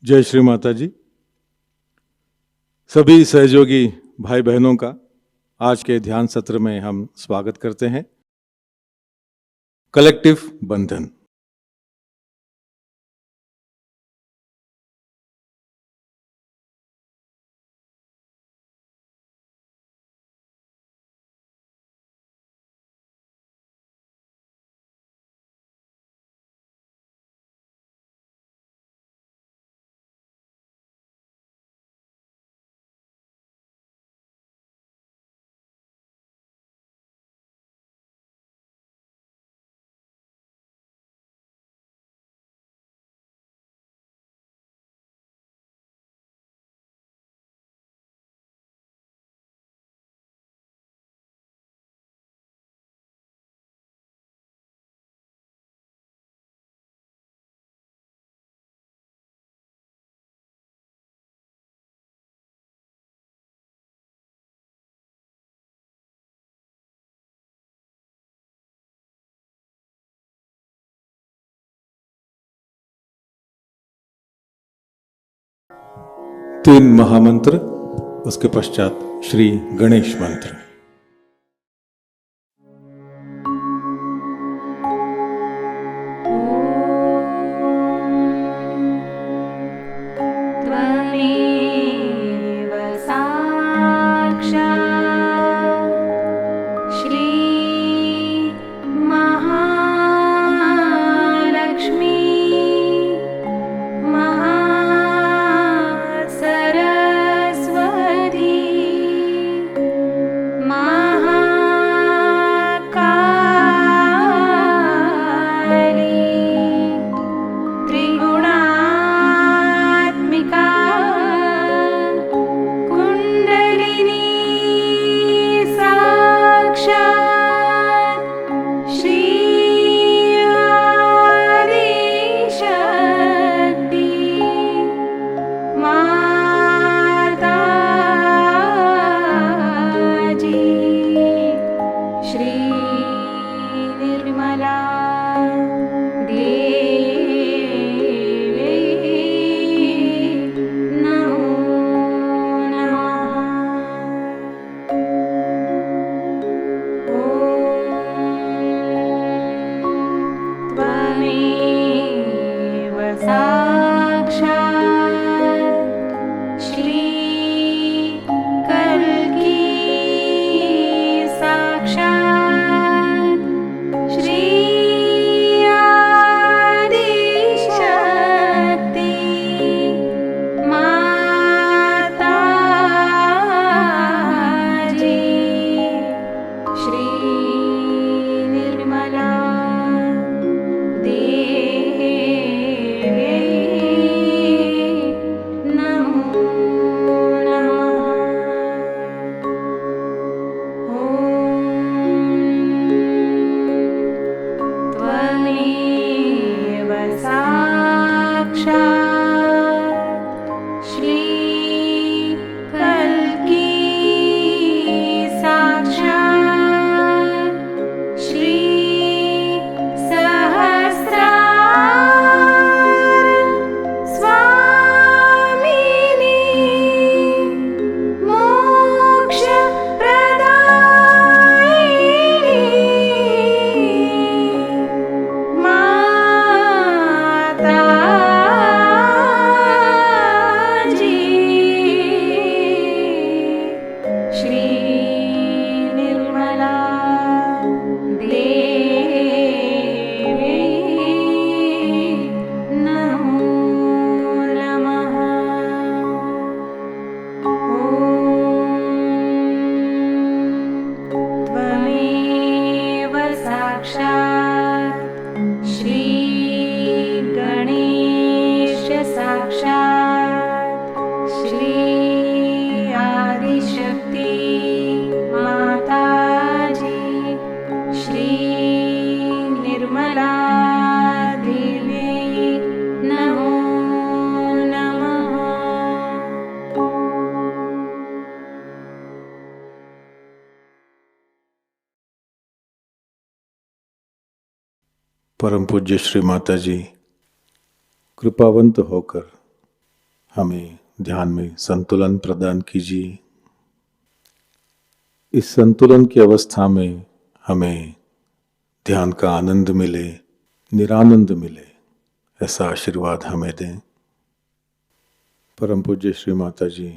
जय श्री माता जी। सभी सहयोगी भाई बहनों का आज के ध्यान सत्र में हम स्वागत करते हैं। कलेक्टिव बंधन। तीन महामंत्र, उसके पश्चात श्री गणेश मंत्र। परम पूज्य श्री माता जी कृपावंत होकर हमें ध्यान में संतुलन प्रदान कीजिए। इस संतुलन की अवस्था में हमें ध्यान का आनंद मिले, निरानंद मिले, ऐसा आशीर्वाद हमें दें। परम पूज्य श्री माता जी,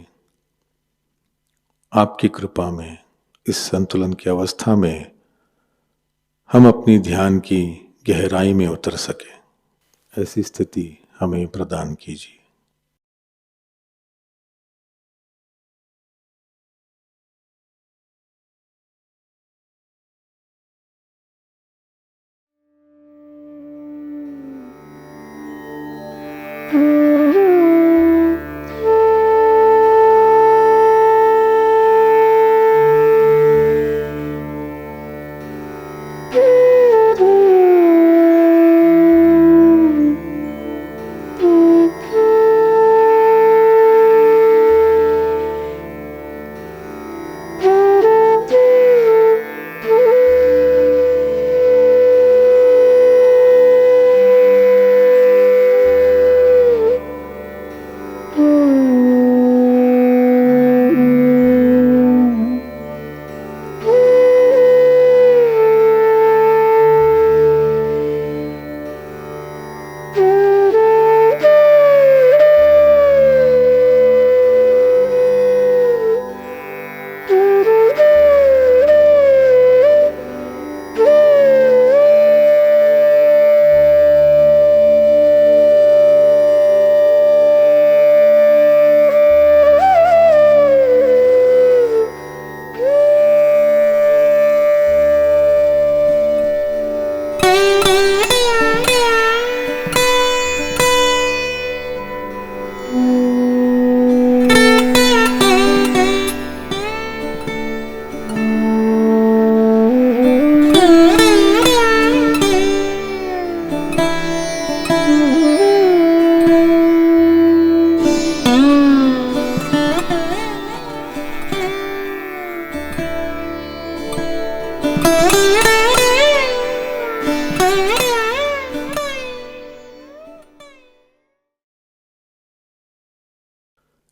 आपकी कृपा में इस संतुलन की अवस्था में हम अपनी ध्यान की गहराई में उतर सके, ऐसी स्थिति हमें प्रदान कीजिए।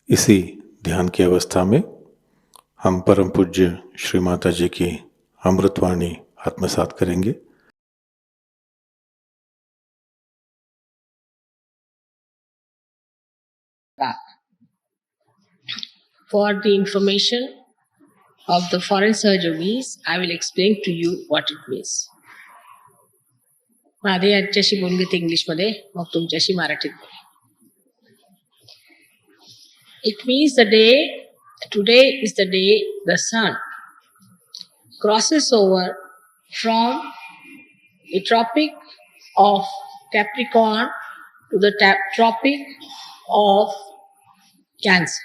इसी ध्यान की अवस्था में हम परम पूज्य श्री माता जी की अमृतवाणी आत्मसात करेंगे। For the information of the foreign surgeries, I will explain to you what it means. माझे याच्याशी बोलून घेते इंग्लिशमध्ये, मग तुमच्याशी मराठीत बोलेन. It means today is the day the sun crosses over from the tropic of Capricorn to the tropic of Cancer.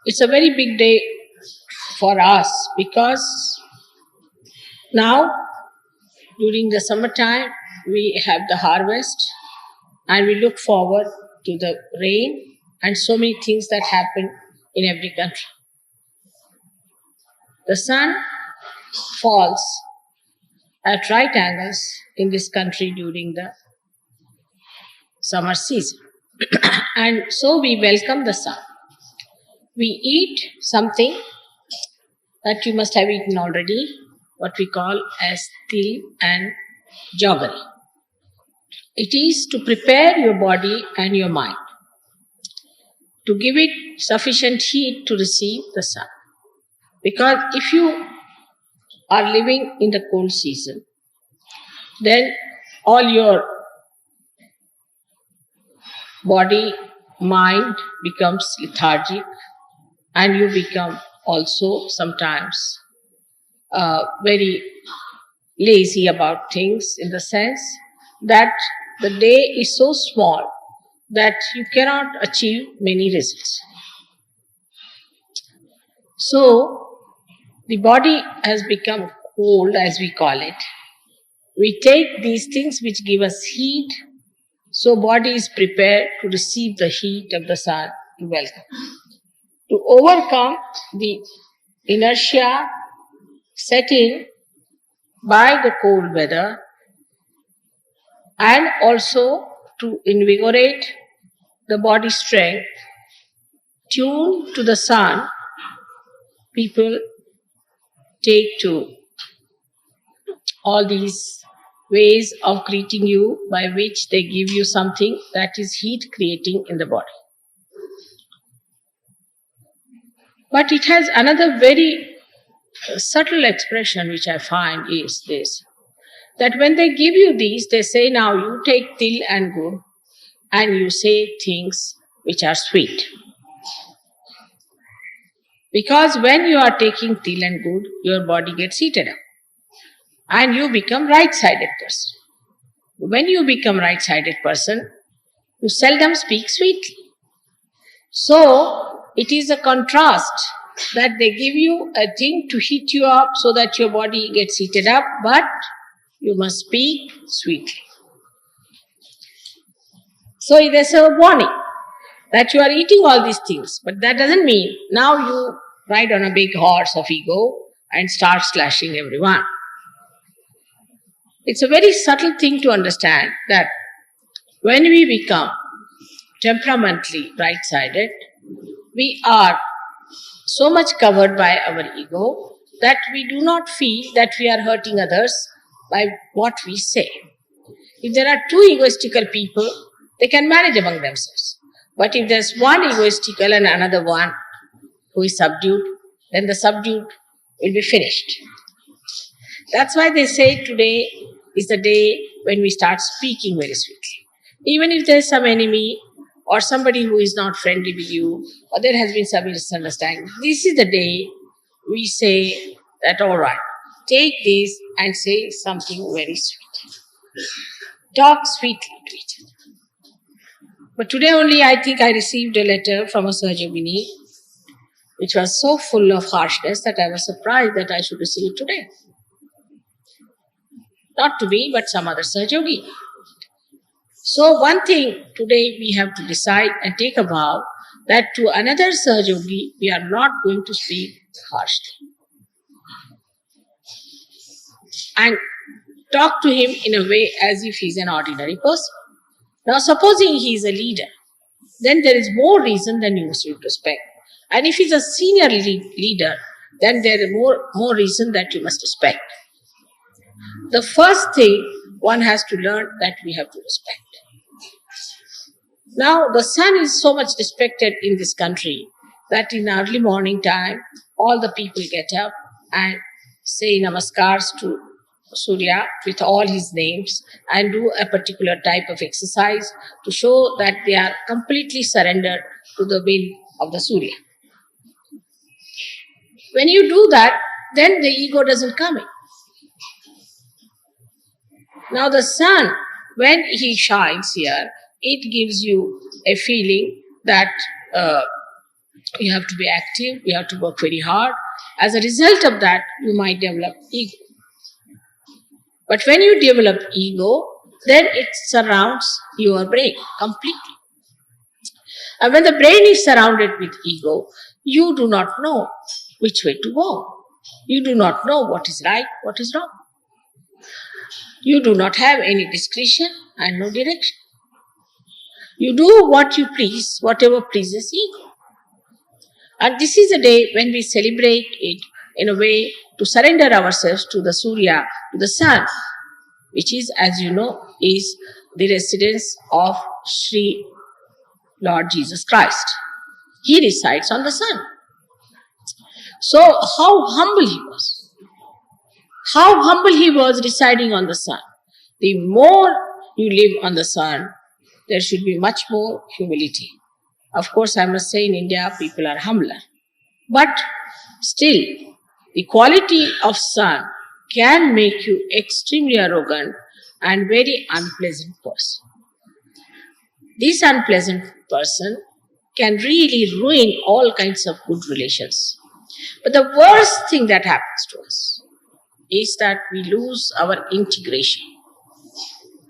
It's a very big day for us because now during the summertime we have the harvest and we look forward to the rain and so many things that happen in every country. The sun falls at right angles in this country during the summer season. And so we welcome the sun. We eat something that you must have eaten already, what we call as til and jaggery. It is to prepare your body and your mind, to give it sufficient heat to receive the sun. Because if you are living in the cold season, then all your body, mind becomes lethargic and you become also sometimes very lazy about things, in the sense that the day is so small that you cannot achieve many results. So the body has become cold, as we call it. We take these things which give us heat, so body is prepared to receive the heat of the sun to welcome. To overcome the inertia set in by the cold weather, and also to invigorate the body strength, tuned to the sun, people take to all these ways of greeting you by which they give you something that is heat creating in the body. But it has another very subtle expression which I find is this, that when they give you these, they say, now you take til and gur and you say things which are sweet. Because when you are taking til and gur, your body gets heated up and you become right-sided person. When you become right-sided person, you seldom speak sweetly. So, it is a contrast that they give you a thing to heat you up so that your body gets heated up, but you must speak sweetly. So, there's a warning that you are eating all these things, but that doesn't mean now you ride on a big horse of ego and start slashing everyone. It's a very subtle thing to understand that when we become temperamentally right-sided, we are so much covered by our ego that we do not feel that we are hurting others by what we say. If there are two egoistical people, they can manage among themselves. But if there's one egoistical and another one who is subdued, then the subdued will be finished. That's why they say today is the day when we start speaking very sweetly. Even if there's some enemy or somebody who is not friendly with you, or there has been some misunderstanding, this is the day we say that, all right, take this and say something very sweet. Talk sweetly to each other. But today only I think I received a letter from a Sahajogini which was so full of harshness that I was surprised that I should receive it today. Not to me, but some other Sahajogi. So one thing today we have to decide and take a vow that to another Sahajogi we are not going to speak harshly. And talk to him in a way as if he is an ordinary person. Now supposing he is a leader, then there is more reason than you must respect. And if he is a senior leader, then there is more reason that you must respect. The first thing one has to learn that we have to respect. Now the sun is so much respected in this country that in early morning time, all the people get up and say namaskars to Surya with all his names and do a particular type of exercise to show that they are completely surrendered to the will of the Surya. When you do that, then the ego doesn't come in. Now the sun, when he shines here, it gives you a feeling that you have to be active, you have to work very hard. As a result of that, you might develop ego. But when you develop ego, then it surrounds your brain completely. And when the brain is surrounded with ego, you do not know which way to go. You do not know what is right, what is wrong. You do not have any discretion and no direction. You do what you please, whatever pleases ego. And this is a day when we celebrate it in a way to surrender ourselves to the Surya, to the sun, which is, as you know, is the residence of Sri Lord Jesus Christ. He resides on the sun. So how humble he was. How humble he was residing on the sun. The more you live on the sun, there should be much more humility. Of course, I must say in India, people are humbler. But still, the quality of sun can make you extremely arrogant and very unpleasant person. This unpleasant person can really ruin all kinds of good relations. But the worst thing that happens to us is that we lose our integration.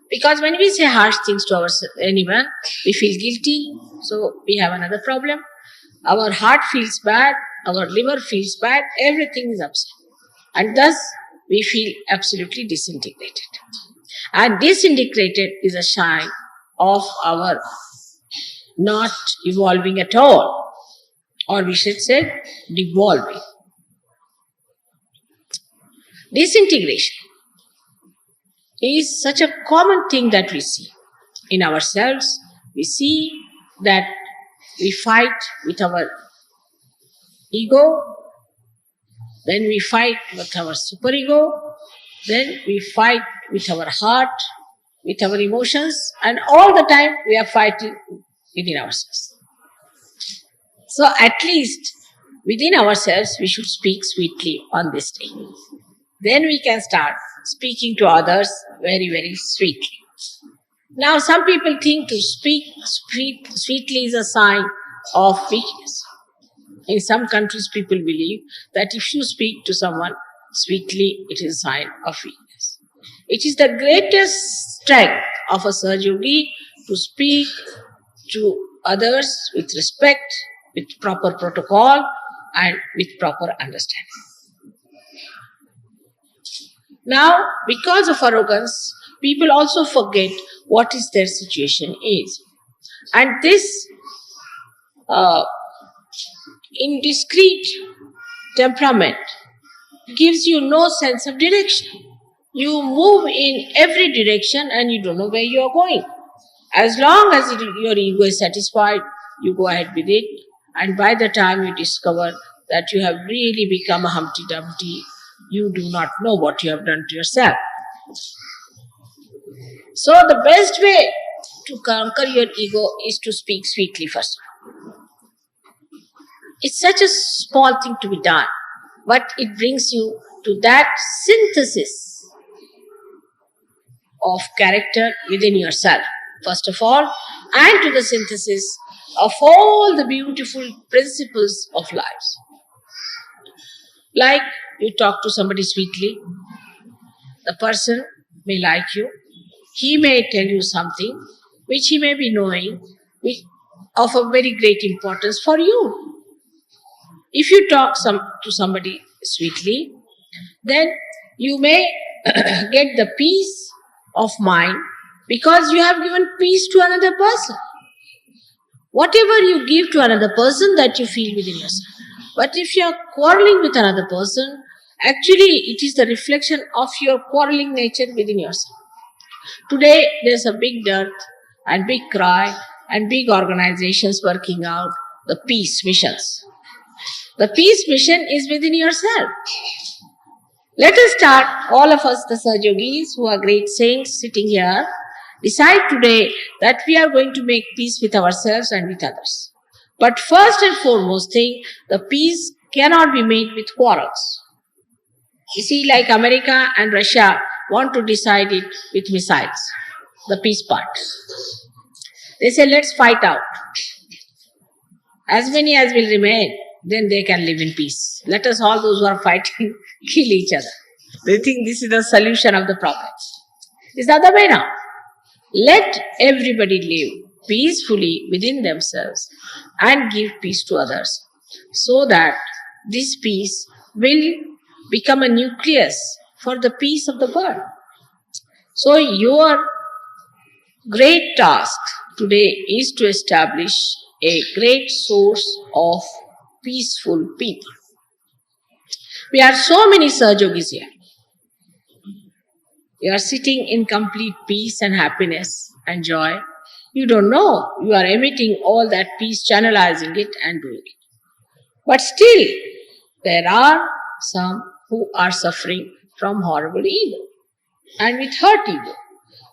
Because when we say harsh things to anyone, we feel guilty, so we have another problem. Our heart feels bad, our liver feels bad, everything is upset. And thus, we feel absolutely disintegrated. And disintegrated is a sign of our not evolving at all, or we should say devolving. Disintegration is such a common thing that we see in ourselves. We see that we fight with our ego, then we fight with our superego, then we fight with our heart, with our emotions, and all the time we are fighting within ourselves. So at least within ourselves we should speak sweetly on this day. Then we can start speaking to others very, very sweetly. Now some people think to speak sweetly is a sign of weakness. In some countries people believe that if you speak to someone sweetly, it is a sign of weakness. It is the greatest strength of a Sahaja Yogi to speak to others with respect, with proper protocol, and with proper understanding. Now, because of arrogance, people also forget what is their situation is. And this indiscreet temperament gives you no sense of direction. You move in every direction and you don't know where you are going. As long as your ego is satisfied, you go ahead with it, and by the time you discover that you have really become a Humpty Dumpty, you do not know what you have done to yourself. So the best way to conquer your ego is to speak sweetly first. It's such a small thing to be done, but it brings you to that synthesis of character within yourself, first of all, and to the synthesis of all the beautiful principles of life. Like you talk to somebody sweetly, the person may like you, he may tell you something which he may be knowing of a very great importance for you. If you talk to somebody sweetly, then you may get the peace of mind because you have given peace to another person. Whatever you give to another person, that you feel within yourself. But if you are quarreling with another person, actually it is the reflection of your quarreling nature within yourself. Today there is a big dearth and big cry and big organizations working out the peace missions. The peace mission is within yourself. Let us start, all of us, the Sahaja Yogis, who are great saints sitting here, decide today that we are going to make peace with ourselves and with others. But first and foremost thing, the peace cannot be made with quarrels. You see, like America and Russia want to decide it with missiles, the peace part. They say, let's fight out. As many as will remain, then they can live in peace. Let us, all those who are fighting, kill each other. They think this is the solution of the problem. It's the other way now. Let everybody live peacefully within themselves and give peace to others, so that this peace will become a nucleus for the peace of the world. So your great task today is to establish a great source of peaceful people. We are so many Sahaja Yogis here. You are sitting in complete peace and happiness and joy. You don't know. You are emitting all that peace, channelizing it and doing it. But still, there are some who are suffering from horrible ego and with hurt ego.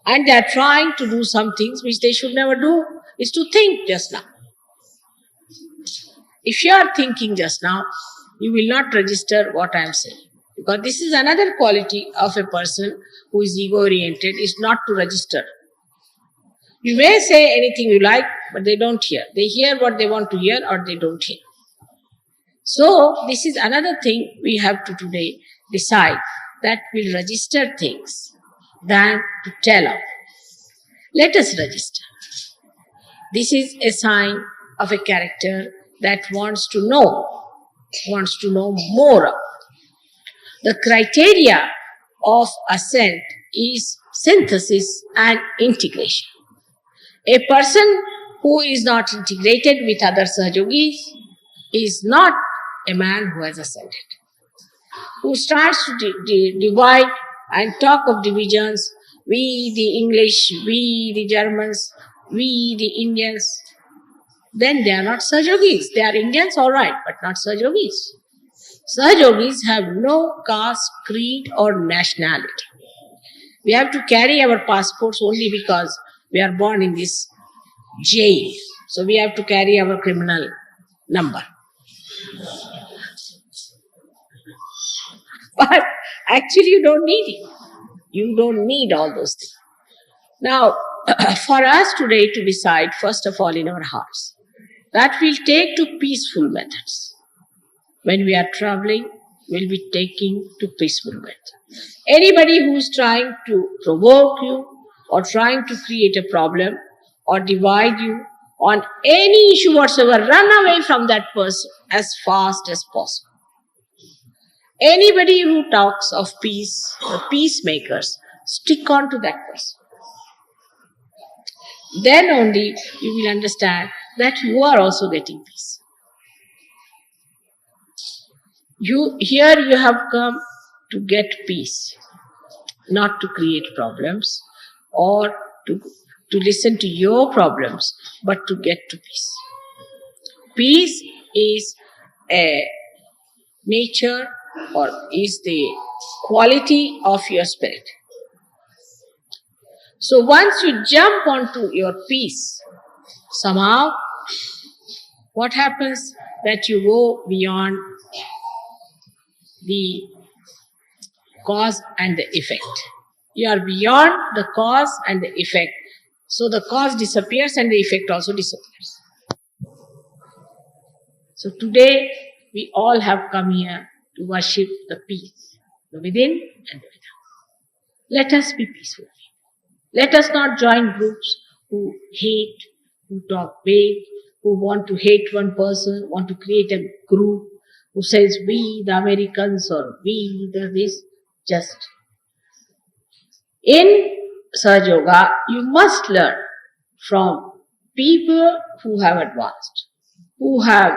And they are trying to do some things which they should never do, is to think just now. If you are thinking just now, you will not register what I am saying. Because this is another quality of a person who is ego-oriented, is not to register. You may say anything you like, but they don't hear. They hear what they want to hear or they don't hear. So, this is another thing we have to today decide, that we'll register things than to tell out. Let us register. This is a sign of a character that wants to know more. The criteria of ascent is synthesis and integration. A person who is not integrated with other Sahajogis is not a man who has ascended. Who starts to divide and talk of divisions, we the English, we the Germans, we the Indians, then they are not Sahajogis. They are Indians, all right, but not Sahajogis. Sahajogis have no caste, creed or nationality. We have to carry our passports only because we are born in this jail. So we have to carry our criminal number. But actually you don't need it. You don't need all those things. Now, for us today to decide, first of all in our hearts, that we'll take to peaceful methods. When we are traveling, we'll be taking to peaceful methods. Anybody who's trying to provoke you or trying to create a problem or divide you on any issue whatsoever, run away from that person as fast as possible. Anybody who talks of peace, the peacemakers, stick on to that person. Then only you will understand that you are also getting peace. Here you have come to get peace, not to create problems or to listen to your problems, but to get to peace. Peace is a nature or is the quality of your spirit. So once you jump onto your peace, somehow what happens that you go beyond the cause and the effect. You are beyond the cause and the effect. So the cause disappears and the effect also disappears. So today we all have come here to worship the peace, the within and the without. Let us be peaceful. Let us not join groups who hate, who talk big, who want to hate one person, want to create a group who says we the Americans or we the this. Just in Sahaja Yoga, you must learn from people who have advanced, who have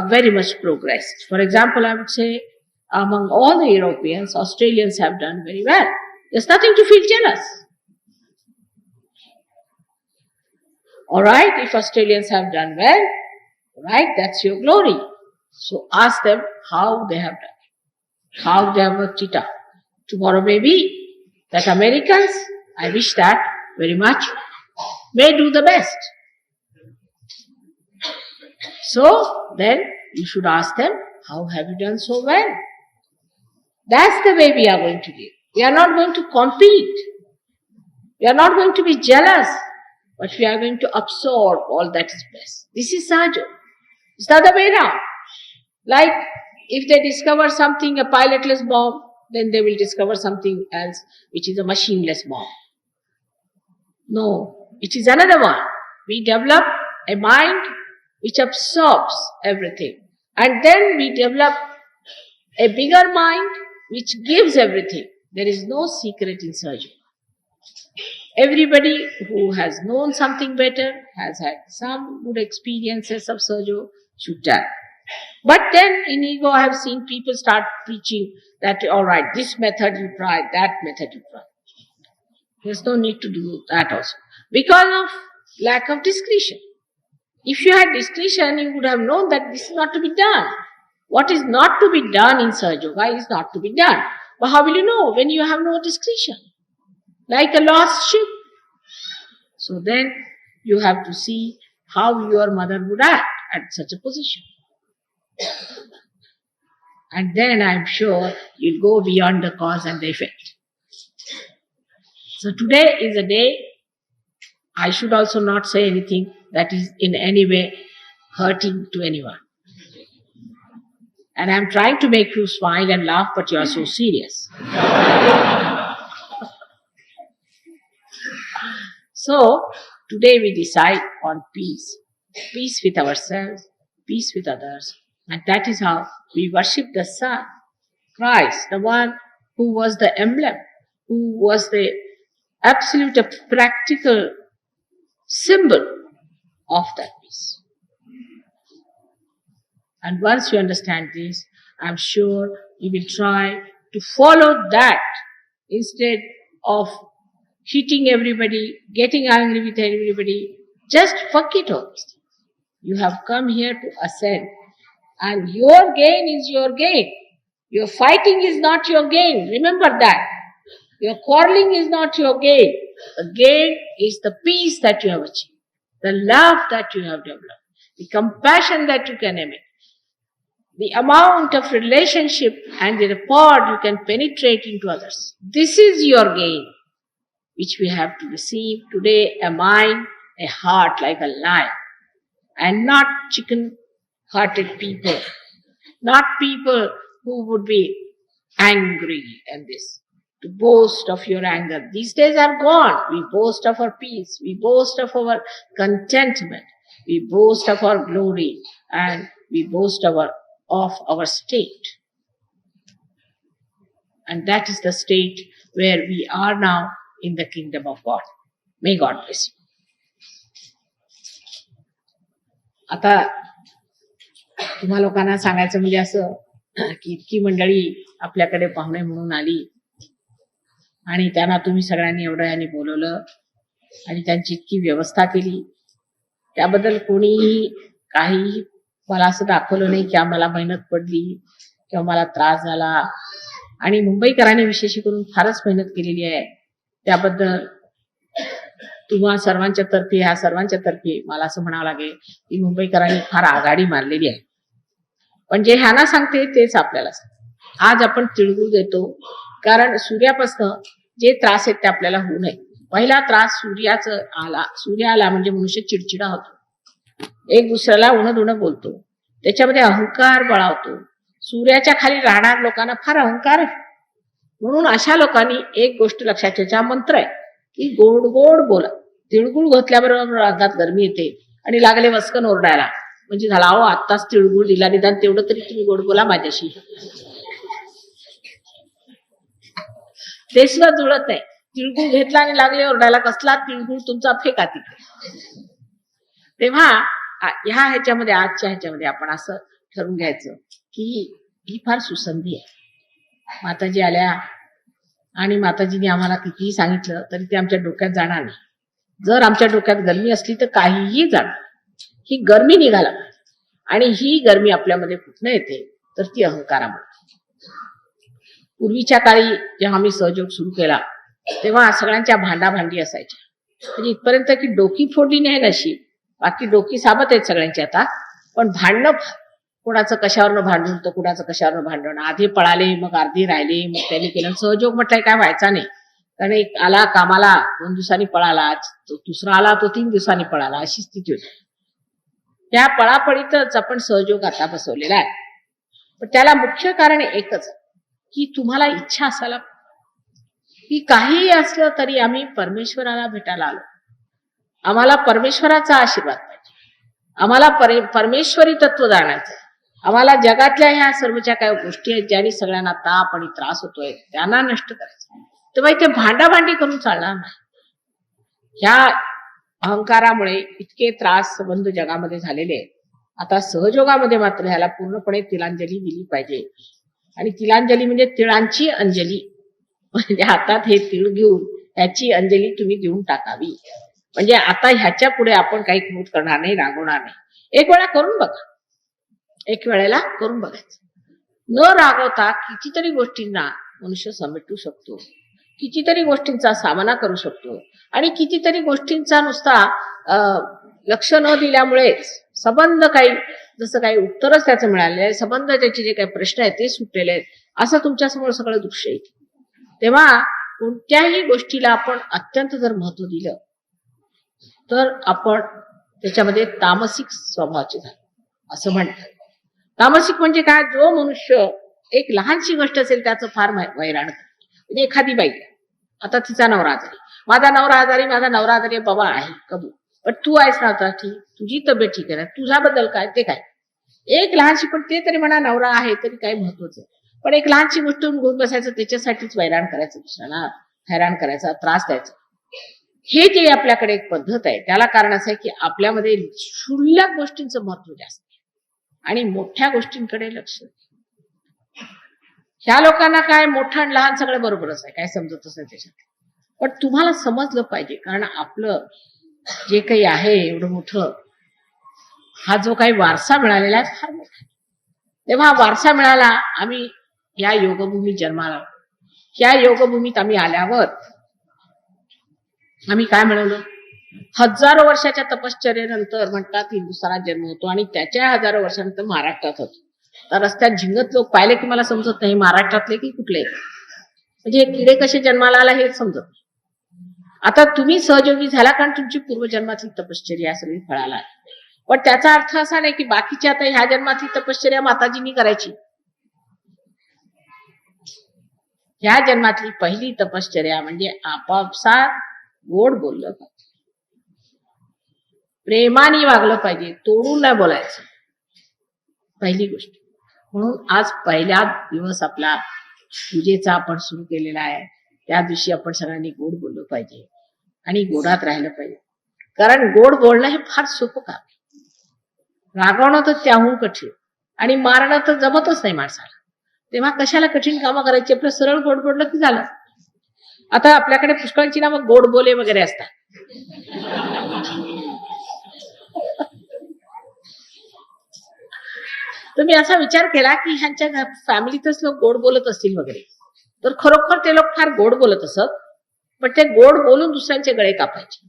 very much progressed. For example, I would say among all the Europeans, Australians have done very well. There's nothing to feel jealous. Alright, if Australians have done well, right, that's your glory. So ask them how they have done it, how they have worked it out. Tomorrow maybe that Americans, I wish that very much, may do the best. So then you should ask them, how have you done so well? That's the way we are going to live. We are not going to compete. We are not going to be jealous, but we are going to absorb all that is best. This is Sahaja. It's the other way around. Like if they discover something, a pilotless bomb, then they will discover something else, which is a machineless bomb. No, it is another one. We develop a mind which absorbs everything. And then we develop a bigger mind which gives everything. There is no secret in surgery. Everybody who has known something better, has had some good experiences of surgery, should tell. But then in ego I have seen people start preaching that, alright, this method you try, that method you try. There's no need to do that also. Because of lack of discretion. If you had discretion, you would have known that this is not to be done. What is not to be done in Sahaja Yoga is not to be done. But how will you know when you have no discretion? Like a lost sheep. So then you have to see how your mother would act at such a position. And then I'm sure you'll go beyond the cause and the effect. So today is a day, I should also not say anything that is in any way hurting to anyone. And I'm trying to make you smile and laugh, but you are so serious. So today we decide on peace. Peace with ourselves, peace with others. And that is how we worship the Son, Christ, the one who was the emblem, who was the absolute practical symbol of that peace. And once you understand this, I'm sure you will try to follow that instead of hitting everybody, getting angry with everybody. Just forget all this. You have come here to ascend, and your gain is your gain. Your fighting is not your gain. Remember that. Your quarreling is not your gain. The gain is the peace that you have achieved, the love that you have developed, the compassion that you can emit, the amount of relationship and the rapport you can penetrate into others. This is your gain, which we have to receive today, a mind, a heart like a lion, and not chicken-hearted people, not people who would be angry and this, to boast of your anger. These days are gone. We boast of our peace, we boast of our contentment, we boast of our glory, and we boast of our state. And that is the state where we are now in the kingdom of God. May God bless you. आता तुम्हा लोकांना सांगायचं म्हणजे असं की इतकी मंडळी आपल्याकडे पाहुणे म्हणून आली आणि त्यांना तुम्ही सगळ्यांनी एवढं यांनी बोलवलं आणि त्यांची इतकी व्यवस्था केली, त्याबद्दल कोणीही काही मला असं दाखवलं नाही की आम्हाला मेहनत पडली किंवा मला त्रास झाला. आणि मुंबईकरांनी विशेष करून फारच मेहनत केलेली आहे, त्याबद्दल तुम्हा सर्वांच्या तर्फे, ह्या सर्वांच्या तर्फे मला असं म्हणावं लागेल की मुंबईकरांनी फार आघाडी मारलेली आहे. पण जे ह्यांना सांगते तेच आपल्याला सांगते. आज आपण तिळगुळ देतो कारण सूर्यापासून जे त्रास आहेत ते आपल्याला होऊ नये. पहिला त्रास सूर्य आला म्हणजे मनुष्य चिडचिडा होतो, एक दुसऱ्याला उणं बोलतो, त्याच्यामध्ये अहंकार बळावतो. सूर्याच्या खाली राहणाऱ्या लोकांना फार अहंकार आहे. म्हणून अशा लोकांनी एक गोष्ट लक्षात ठेवायचा मंत्र आहे की गोड गोड बोला. तिळगुळ घातल्याबरोबर अंगात गरमी येते आणि लागले वस्कन ओरडायला, म्हणजे झाला अहो आत्ताच तिळगुळ दिला, निदान तेवढं तरी तुम्ही गोड बोला माझ्याशी. ते सुद्धा जुळत नाही. तिळगुळ घेतला आणि लागले ओरडायला, कसला तिळगुळ तुमचा फेका तिकडे. तेव्हा ह्या ह्याच्यामध्ये आजच्या ह्याच्यामध्ये आपण असं ठरवून घ्यायचं की ही फार सुसंधी आहे. माताजी आल्या आणि माताजीने आम्हाला कितीही सांगितलं तरी ते आमच्या डोक्यात जाणार नाही. जर आमच्या डोक्यात गरमी असली तर काहीही जाणार. ही गरमी निघाला आणि ही गरमी आपल्यामध्ये कुठनं येते तर ती अहंकारामुळे. पूर्वीच्या काळी जेव्हा आम्ही सहयोग सुरू केला तेव्हा सगळ्यांच्या भांडाभांडी असायच्या, म्हणजे इथपर्यंत की डोकी फोडली नाही नशी, बाकी डोकी साबत आहेत सगळ्यांची आता. पण भांडणं, कुणाचं कशावरनं भांडून तर कुणाचं कशावरनं भांडण, आधी पळाले मग अर्धी राहिले, मग त्यांनी केलं. सहयोग म्हटलंय काय व्हायचा नाही, कारण एक आला कामाला 2 दिवसांनी पळाला, तो दुसरा आला तो 3 दिवसांनी पळाला, अशी स्थिती होती. त्या पळापळीतच आपण सहयोग आता बसवलेला आहे. पण त्याला मुख्य कारण एकच की तुम्हाला इच्छा असायला की काहीही असलं तरी आम्ही परमेश्वराला भेटायला आलो, आम्हाला परमेश्वराचा आशीर्वाद पाहिजे, आम्हाला परमेश्वरी तत्व जाणायचं, आम्हाला जगातल्या ह्या सर्वच्या काही गोष्टी आहेत ज्यांनी सगळ्यांना ताप आणि त्रास होतोय त्यांना नष्ट करायचं. तेव्हा इथे भांडाभांडी करून चालणार नाही. ह्या अहंकारामुळे इतके त्रास संबंध जगामध्ये झालेले आहेत. आता सहयोगामध्ये मात्र ह्याला पूर्णपणे तिलांजली दिली पाहिजे. आणि तिलांजली म्हणजे तिळांची अंजली, म्हणजे हातात हे तिळ घेऊन ह्याची अंजली तुम्ही देऊन टाकावी. म्हणजे आता ह्याच्या पुढे आपण काही क्रोध करणार नाही, रागवणार नाही. एक वेळा करून बघा, एक वेळेला करून बघायचं. न रागवता कितीतरी गोष्टींना मनुष्य समेटू शकतो, कितीतरी गोष्टींचा सामना करू शकतो. आणि कितीतरी गोष्टींचा नुसता लक्ष न दिल्यामुळेच संबंध काही, जसं काही उत्तरच त्याचं मिळालेलं आहे, संबंध त्याचे जे काही प्रश्न आहेत ते सुटलेले आहेत, असं तुमच्यासमोर सगळं दृश्य येते. तेव्हा कोणत्याही गोष्टीला आपण अत्यंत जर महत्व दिलं तर आपण त्याच्यामध्ये तामसिक स्वभावाचे झालो असं म्हणतात. तामसिक म्हणजे काय, जो मनुष्य एक लहानशी गोष्ट असेल त्याचं फार वैराण करतो. म्हणजे एखादी बाई, आता तिचा नवरा आजारी, माझा नवरा आजारी, माझा नवरा आजारी, बाबा आहे कबूल, पण तू आहेस ना आता ठीक, तुझी तब्येत ठीक आहे, तुझ्याबद्दल काय ते काय. एक लहानशी, पण ते तरी म्हणा नवरा आहे तरी काय महत्वाचं. पण एक लहानशी गोष्ट घेऊन बसायचं, त्याच्यासाठीच वैराण करायचं, दुसऱ्याला हैराण करायचा, त्रास द्यायचा. हे जे आपल्याकडे एक पद्धत आहे त्याला कारण असं आहे की आपल्यामध्ये क्षुल्लक गोष्टींचं महत्व जास्त आहे आणि मोठ्या गोष्टींकडे लक्ष नाही. ह्या लोकांना काय मोठं आणि लहान सगळं बरोबरच आहे, काय समजतच नाही त्याच्यात. पण तुम्हाला समजलं पाहिजे, कारण आपलं जे काही आहे एवढं मोठं, हा जो काही वारसा मिळालेला आहे फार मोठा आहे. तेव्हा हा वारसा मिळाला, आम्ही या योगभूमीत जन्माला आलो. या योगभूमीत आम्ही आल्यावर आम्ही काय मिळवलं? हजारो वर्षाच्या तपश्चर्येनंतर म्हणतात हिंदुस्थानात जन्म होतो आणि त्याच्या हजारो वर्षानंतर महाराष्ट्रात होतो. तर रस्त्यात झिंगत लोक पाहिले की मला समजत नाही महाराष्ट्रातले की कुठले, म्हणजे हे किडे कसे जन्माला आला हे समजत नाही. आता तुम्ही सहयोगी झाला कारण तुमची पूर्वजन्मातली तपश्चर्या सगळी फळाला आहे. पण त्याचा अर्थ असा नाही की बाकीची आता ह्या जन्मातली तपश्चर्या माताजींनी करायची. ह्या जन्मातली पहिली तपश्चर्या म्हणजे आपापसात गोड बोललं पाहिजे, प्रेमाने वागलं पाहिजे, तोडून नाही बोलायचं, पहिली गोष्ट. म्हणून आज पहिला दिवस आपला पूजेचा आपण सुरू केलेला आहे. त्या दिवशी आपण सगळ्यांनी गोड बोललं पाहिजे आणि गोडात राहिलं पाहिजे, कारण गोड बोलणं हे फार सोपं काम आहे. रागवणं तर त्याहून कठीण आणि मारणं तर जमतच नाही माणसाला. तेव्हा कशाला कठीण कामं करायची, आपलं सरळ गोड बोललं की झालं. आता आपल्याकडे पुष्कळची नावं गोड बोले वगैरे असतात. तुम्ही असा विचार केला की ह्यांच्या फॅमिलीतच लोक गोड बोलत असतील वगैरे, तर खरोखर ते लोक फार गोड बोलत असत, पण ते गोड बोलून दुसऱ्यांचे गळे कापायचे.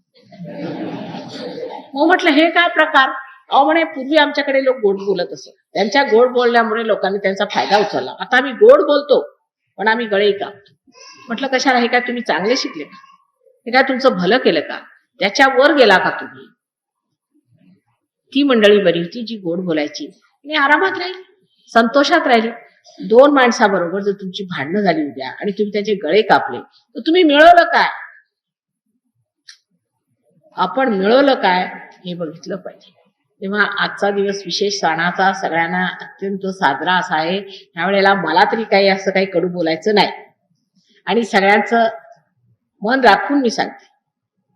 मग म्हटलं हे काय प्रकार? अहो म्हणे पूर्वी आमच्याकडे लोक गोड बोलत असत, त्यांच्या गोड बोलण्यामुळे लोकांनी त्यांचा फायदा उचलला. आता आम्ही गोड बोलतो पण आम्ही गळे कापतो. म्हटलं कशाला? हे काय तुम्ही चांगले शिकले का? हे काय तुमचं भलं केलं का? त्याच्यावर गेला का तुम्ही? ती मंडळी बरी होती जी गोड बोलायची आणि आरामात राहिली, संतोषात राहिली. दोन माणसाबरोबर जर तुमची भांडणं झाली उद्या आणि तुम्ही त्याचे गळे कापले तर तुम्ही मिळवलं काय? आपण मिळवलं काय हे बघितलं पाहिजे. तेव्हा आजचा दिवस विशेष सणाचा सगळ्यांना अत्यंत साजरा असा आहे. ह्यावेळेला मला तरी काही असं काही कडू बोलायचं नाही आणि सगळ्यांचं मन राखून मी सांगते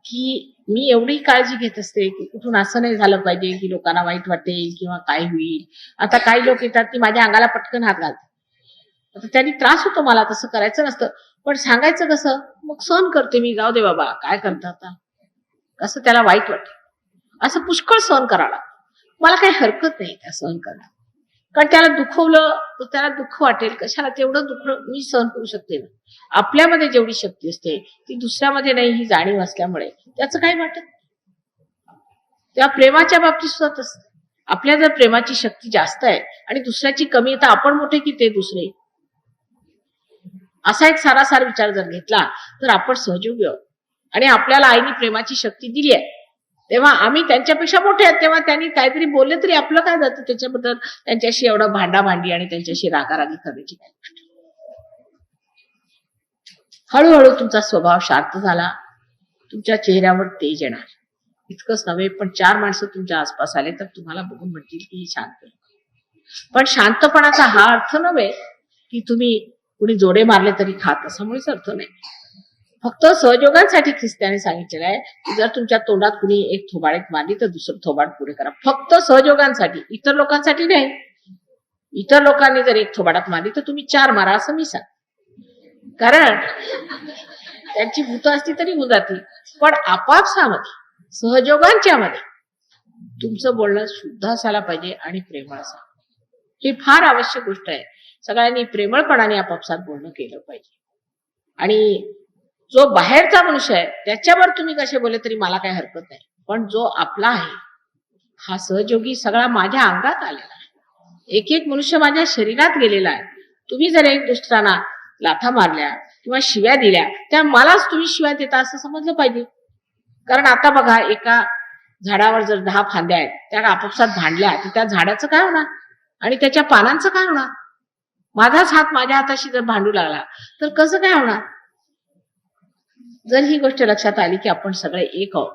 की मी एवढी काळजी घेत असते की कुठून असं नाही झालं पाहिजे की लोकांना वाईट वाटेल किंवा काय होईल. आता काही लोक येतात की माझ्या अंगाला पटकन हात घालतात, आता त्यांनी त्रास होतो, मला तसं करायचं नसतं, पण सांगायचं कसं? मग सहन करते मी, जाऊ दे बाबा काय करता, आता कसं त्याला वाईट वाटत असं पुष्कळ सहन करायला मला काही हरकत नाही त्या सहन करायला, कारण त्याला दुखवलं तर त्याला दुःख वाटेल, कशाला तेवढं दुःख मी सहन करू शकते ना. आपल्यामध्ये जेवढी शक्ती असते ती दुसऱ्यामध्ये नाही, ही जाणीव असल्यामुळे त्याचं काही वाटत. त्या प्रेमाच्या बाबतीत सुद्धा असते. आपल्या जर प्रेमाची शक्ती जास्त आहे आणि दुसऱ्याची कमी आहे तर आपण मोठे की ते दुसरे, असा एक सारासार विचार जर घेतला तर आपण सहयोगी आहोत. आणि आपल्याला आईने प्रेमाची शक्ती दिली आहे तेव्हा आम्ही त्यांच्यापेक्षा मोठे आहेत, तेव्हा त्यांनी काहीतरी बोलले तरी आपलं काय जातं त्याच्याबद्दल त्यांच्याशी एवढं भांडाभांडी आणि त्यांच्याशी रागारागी करण्याची काय गोष्ट. हळूहळू तुमचा स्वभाव शांत झाला, तुमच्या चेहऱ्यावर तेज येणार. इतकंच नव्हे पण चार माणसं तुमच्या आसपास आले तर तुम्हाला बघून म्हणतील की हे शांत. पण शांतपणाचा हा अर्थ नव्हे की तुम्ही कुणी जोडे मारले तरी खात, असामुळेच अर्थ नाही. फक्त सहयोगांसाठी ख्रिस्त्याने सांगितलेलं आहे की जर तुमच्या तोंडात कुणी एक थोबाडीत मारली तर दुसरं थोबाड पुढे करा. फक्त सहयोगांसाठी, इतर लोकांसाठी नाही. इतर लोकांनी जर एक थोबाडात मारली तर तुम्ही चार मारा असं मी सांग, कारण त्यांची भूत असती तरी होऊन जातील. पण आपापसामध्ये सहयोगांच्या मध्ये तुमचं बोलणं शुद्ध असायला पाहिजे आणि प्रेमळ असायला. ही फार आवश्यक गोष्ट आहे. सगळ्यांनी प्रेमळपणाने आपापसात बोलणं केलं पाहिजे. आणि जो बाहेरचा मनुष्य आहे त्याच्यावर तुम्ही कसे बोलले तरी मला काही हरकत नाही, पण जो आपला आहे हा सहयोगी सगळा माझ्या अंगात आलेला आहे. एक एक मनुष्य माझ्या शरीरात गेलेला आहे. तुम्ही जर एक दुसऱ्यांना लाथा मारल्या किंवा शिव्या दिल्या त्या मलाच तुम्ही शिव्या देता असं समजलं पाहिजे. कारण आता बघा, एका झाडावर जर 10 फांद्या आहेत, त्या आपापसात भांडल्या तर त्या झाडाचं काय होणार आणि त्याच्या पानांचं काय होणार? माझाच हात माझ्या हाताशी जर भांडू लागला तर कसं काय होणार? जर ही गोष्ट लक्षात आली की आपण सगळे एक आहोत,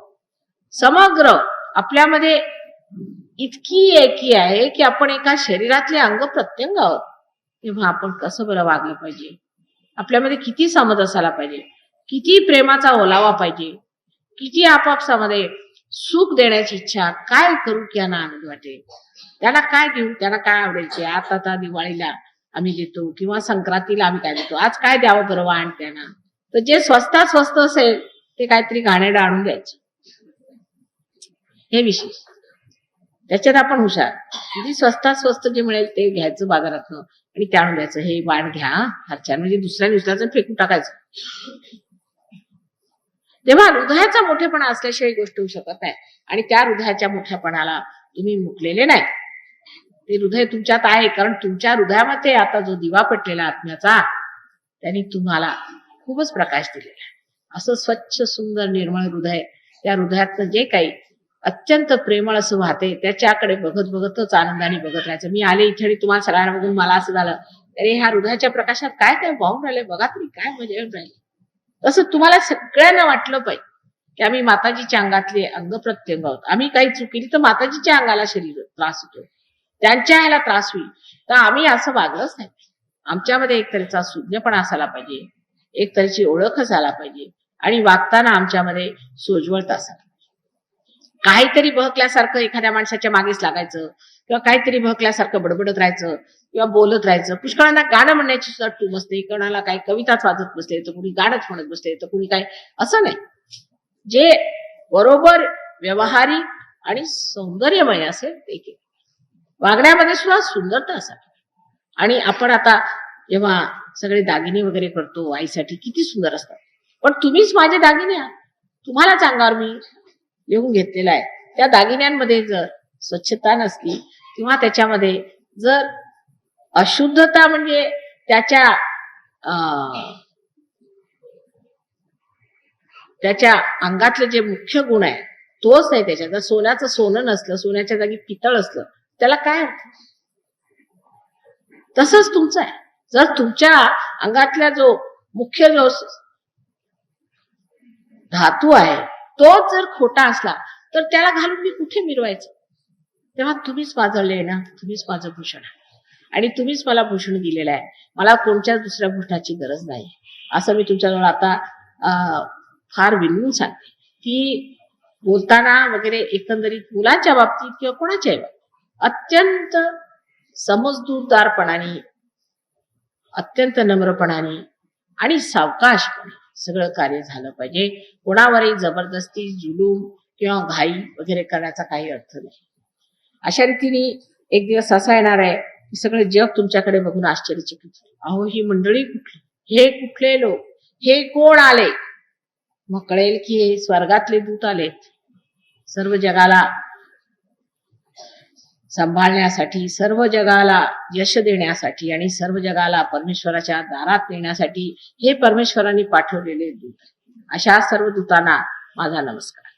समग्र आपल्यामध्ये इतकी एकी आहे की आपण एका शरीरातले अंग प्रत्यंग आहोत, तेव्हा आपण कसं बरं वागलं पाहिजे? आपल्यामध्ये किती समज असायला पाहिजे, किती प्रेमाचा ओलावा पाहिजे, किती आपापसामध्ये सुख देण्याची इच्छा, काय करू की यांना आनंद वाटेल, त्यांना काय देऊ, त्यांना काय आवडेल ते. आता दिवाळीला आम्ही देतो किंवा संक्रांतीला आम्ही काय देतो, आज काय द्यावं बरं वाण त्यांना. तर जे स्वस्तात स्वस्त असेल ते काहीतरी घाणेरडं आणून द्यायचं, हे विशेष. त्याच्यात आपण हुशार. म्हणजे स्वस्तात स्वस्त जे मिळेल ते घ्यायचं बाजारातनं आणि ते आणून द्यायचं. हे वाण घ्या हरच्या, म्हणजे दुसऱ्या दिवसाचं फेकून टाकायचं. तेव्हा हृदयाचा मोठेपणा असल्याशिवाय गोष्ट होऊ शकत नाही. आणि त्या हृदयाच्या मोठ्यापणाला तुम्ही मुकलेले नाही. ते हृदय तुमच्यात आहे, कारण तुमच्या हृदयामध्ये आता जो दिवा पेटलेला आत्म्याचा, त्यांनी तुम्हाला खूपच प्रकाश दिलेला आहे. असं स्वच्छ सुंदर निर्मळ हृदय, त्या हृदयातनं जे काही अत्यंत प्रेमळ असं वाहते, त्याच्याकडे बघत बघतच आनंदाने बघत राहायचं. मी आले इथे आणि तुम्हाला सगळ्यांना बघून मला असं झालं, अरे ह्या हृदयाच्या प्रकाशात काय काय वाहून राहिले, बघा तरी काय मजा येऊन राहिली. तसं तुम्हाला सगळ्यांना वाटलं पाहिजे की आम्ही माताजीच्या अंगातले अंग प्रत्यंग आहोत. आम्ही काही चुकीली तर माताजीच्या अंगाला शरीर त्रास होतो, त्यांच्या ह्याला त्रास होईल, तर आम्ही असं वागलंच नाही. आमच्यामध्ये एक तऱ्हेचा सुज्ञपणा असायला पाहिजे, एक तऱ्हेची ओळख असायला पाहिजे, आणि वागताना आमच्यामध्ये सोज्वळता असायला. काहीतरी बहकल्यासारखं एखाद्या माणसाच्या मागेच लागायचं, किंवा काहीतरी बहकल्यासारखं बडबडत राहायचं किंवा बोलत राहायचं. पुष्कळांना गाणं म्हणण्याची सुद्धा टूम असते, कोणाला काही कविताच वाजत बसले, तर कुणी गाणंच म्हणत बसले, तर कुणी काय. असं नाही. जे बरोबर व्यवहारिक आणि सौंदर्यमय असेल ते केलं. वागण्यामध्ये सुद्धा सुंदरता असावी. आणि आपण आता जेव्हा सगळे दागिने वगैरे करतो आईसाठी, किती सुंदर असतात, पण तुम्हीच माझे दागिने आहात. तुम्हालाच अंगावर मी लिहून घेतलेला आहे. त्या दागिन्यांमध्ये जर स्वच्छता नसली किंवा त्याच्यामध्ये जर अशुद्धता, म्हणजे त्याच्या त्याच्या अंगातले जे मुख्य गुण आहे तोच नाही त्याच्यात. जर सोन्याचं सोनं नसलं, सोन्याच्या जागी पितळ असलं, त्याला काय अर्थ. तसंच तुमचं आहे. जर तुमच्या अंगातला जो मुख्य जो धातू आहे तोच जर खोटा असला, तर त्याला घालून मी कुठे मिरवायचं. तेव्हा तुम्हीच वाजवले ना, तुम्हीच माझं भूषण आहे, आणि तुम्हीच मला भूषण दिलेलं आहे. मला कोणत्याच दुसऱ्या भूषणाची गरज नाही. असं मी तुमच्याजवळ आता फार विनवून सांगते की बोलताना वगैरे एकंदरीत मुलांच्या बाबतीत किंवा कोणाच्याही बाबतीत अत्यंत समजूतदारपणाने, अत्यंत नम्रपणाने आणि सावकाशपणे सगळं कार्य झालं पाहिजे. कोणावरही जबरदस्ती, जुलूम किंवा घाई वगैरे करण्याचा काही अर्थ नाही. अशा रीतीने एक दिवस असा येणार आहे की सगळे जग तुमच्याकडे बघून आश्चर्यचकित होईल. अहो ही मंडळी कुठली, हे कुठले लोक, हे कोण आले. मग कळेल की हे स्वर्गातले दूत आलेत, सर्व जगाला सांभाळण्यासाठी, सर्व जगाला यश देण्यासाठी आणि सर्व जगाला परमेश्वराच्या दारात नेण्यासाठी हे परमेश्वरांनी पाठवलेले दूत. अशा सर्व दूतांना माझा नमस्कार.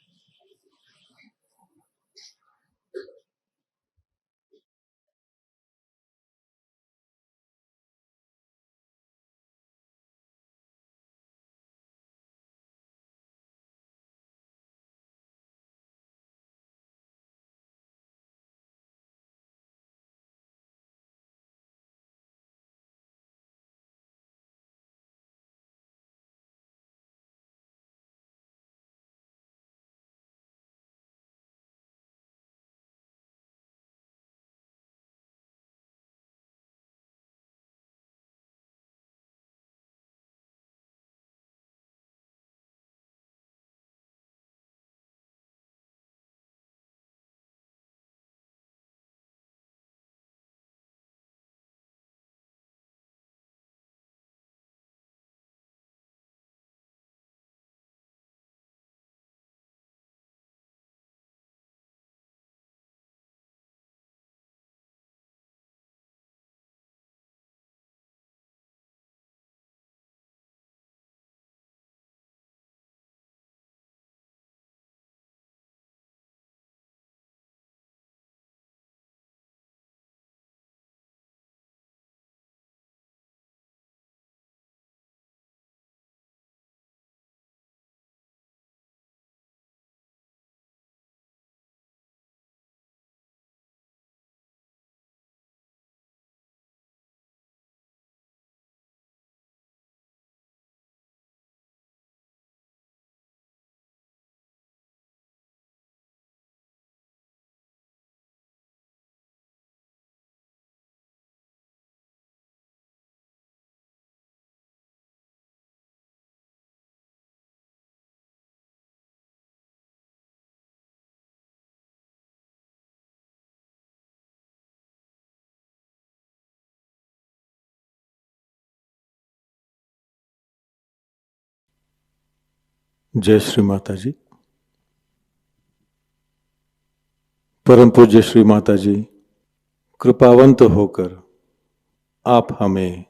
जय श्री माता जी। परम पूज्य श्री माता जी, कृपावंत होकर आप हमें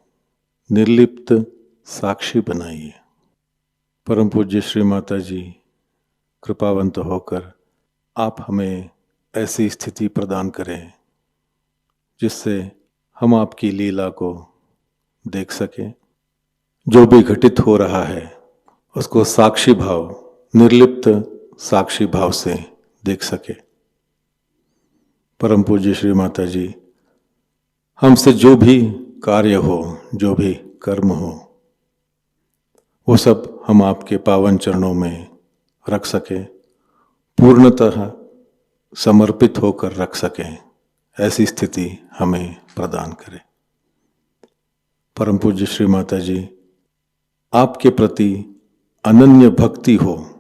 निर्लिप्त साक्षी बनाइए। परम पूज्य श्री माता जी, कृपावंत होकर आप हमें ऐसी स्थिति प्रदान करें जिससे हम आपकी लीला को देख सकें। जो भी घटित हो रहा है उसको साक्षी भाव, निर्लिप्त साक्षी भाव से देख सके। परम पूज्य श्री माता जी, हमसे जो भी कार्य हो, जो भी कर्म हो, वो सब हम आपके पावन चरणों में रख सकें, पूर्णतः समर्पित होकर रख सकें, ऐसी स्थिति हमें प्रदान करें। परम पूज्य श्री माता जी, आपके प्रति अनन्य भक्ति हो,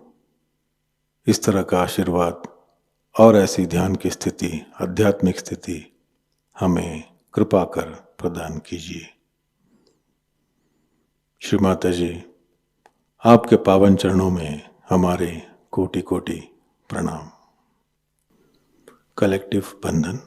इस तरह का आशीर्वाद और ऐसी ध्यान की स्थिति, आध्यात्मिक स्थिति हमें कृपा कर प्रदान कीजिए। श्री माता जी, आपके पावन चरणों में हमारे कोटि कोटि प्रणाम। कलेक्टिव बंधन।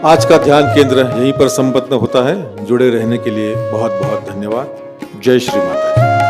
आज का ध्यान केंद्र यहीं पर संपन्न होता है। जुड़े रहने के लिए बहुत बहुत धन्यवाद। जय श्री माता जी।